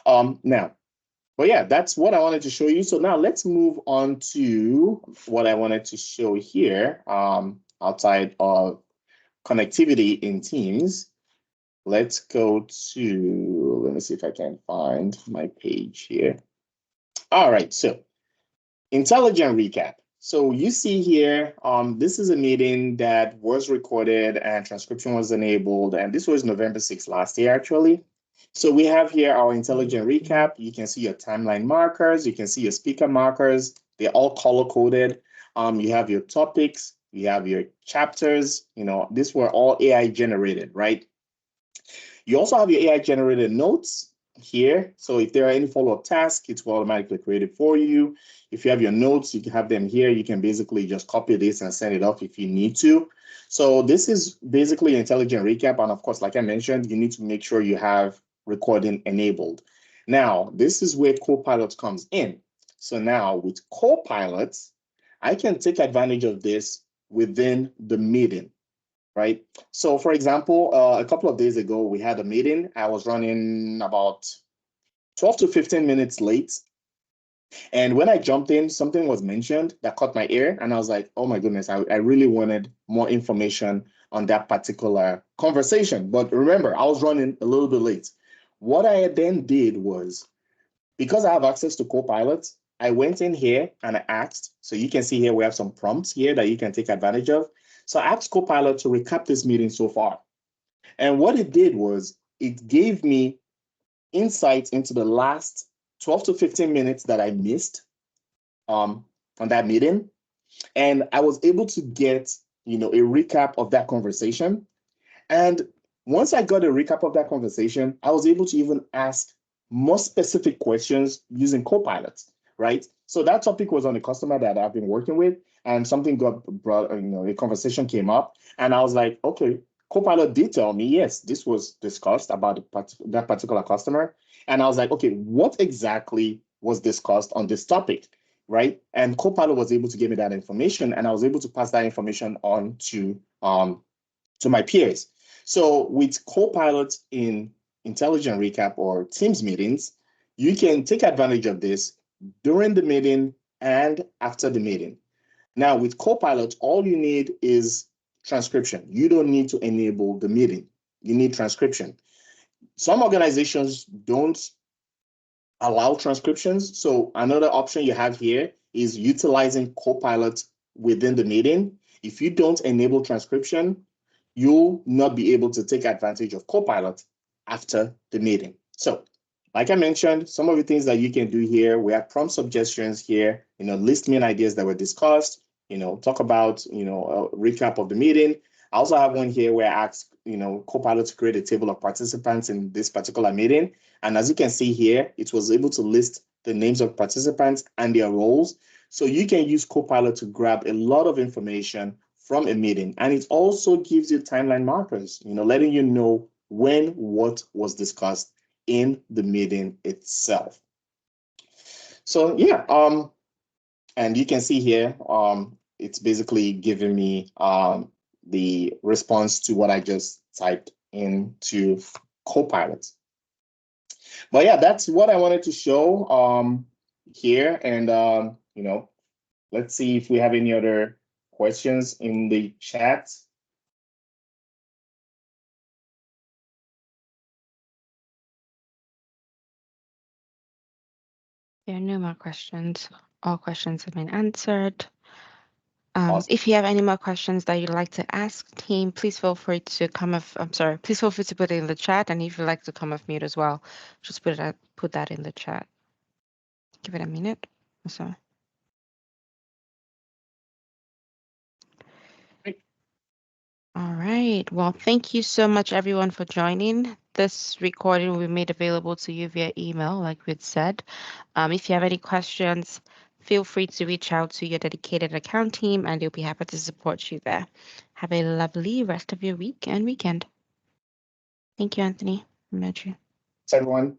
But yeah, that's what I wanted to show you. So now let's move on to what I wanted to show here outside of connectivity in Teams. Let's go to, let me see if I can find my page here. All right, so intelligent recap. So you see here, this is a meeting that was recorded and transcription was enabled, and this was November 6th last year, actually. So we have here our intelligent recap. You can see your timeline markers. You can see your speaker markers. They're all color-coded. You have your topics. You have your chapters. These were all AI generated, right? You also have your AI generated notes here. So if there are any follow-up tasks, it will automatically create it for you. If you have your notes, you can have them here. You can basically just copy this and send it off if you need to. So this is basically an intelligent recap. And of course, like I mentioned, you need to make sure you have recording enabled. Now, this is where Copilot comes in. So now with Copilot, I can take advantage of this within the meeting, right? So for example, a couple of days ago, we had a meeting. I was running about 12 to 15 minutes late. And when I jumped in, something was mentioned that caught my ear. And I was like, oh my goodness, I really wanted more information on that particular conversation. But remember, I was running a little bit late. What I then did was, because I have access to Copilot, I went in here and I asked, so you can see here, we have some prompts here that you can take advantage of. So I asked Copilot to recap this meeting so far. And what it did was it gave me insights into the last 12 to 15 minutes that I missed on that meeting. And I was able to get, a recap of that conversation. And once I got a recap of that conversation, I was able to even ask more specific questions using Copilot, right? So that topic was on a customer that I've been working with, and something got brought, a conversation came up, and I was like, okay, Copilot did tell me, yes, this was discussed about that particular customer. And I was like, okay, what exactly was discussed on this topic, right? And Copilot was able to give me that information, and I was able to pass that information on to my peers. So with Copilot in Intelligent Recap or Teams meetings, you can take advantage of this during the meeting and after the meeting. Now with Copilot, all you need is transcription. You don't need to enable the meeting. You need transcription. Some organizations don't allow transcriptions. So another option you have here is utilizing Copilot within the meeting. If you don't enable transcription, you'll not be able to take advantage of Copilot after the meeting. So, like I mentioned, some of the things that you can do here, we have prompt suggestions here, list main ideas that were discussed, talk about, a recap of the meeting. I also have one here where I ask, Copilot to create a table of participants in this particular meeting. And as you can see here, it was able to list the names of participants and their roles. So you can use Copilot to grab a lot of information from a meeting. And it also gives you timeline markers, letting you know when what was discussed in the meeting itself. So yeah, and you can see here, it's basically giving me the response to what I just typed into Copilot. But yeah, that's what I wanted to show here. And let's see if we have any other questions in the chat. There are no more questions. All questions have been answered. Awesome. If you have any more questions that you'd like to ask team, please feel free to please feel free to put it in the chat. And if you'd like to come off mute as well, just put that in the chat. Give it a minute or so. All right. Well, thank you so much, everyone, for joining. This recording will be made available to you via email, like we'd said. If you have any questions, feel free to reach out to your dedicated account team, and they'll be happy to support you there. Have a lovely rest of your week and weekend. Thank you, Anthony. Thanks, everyone.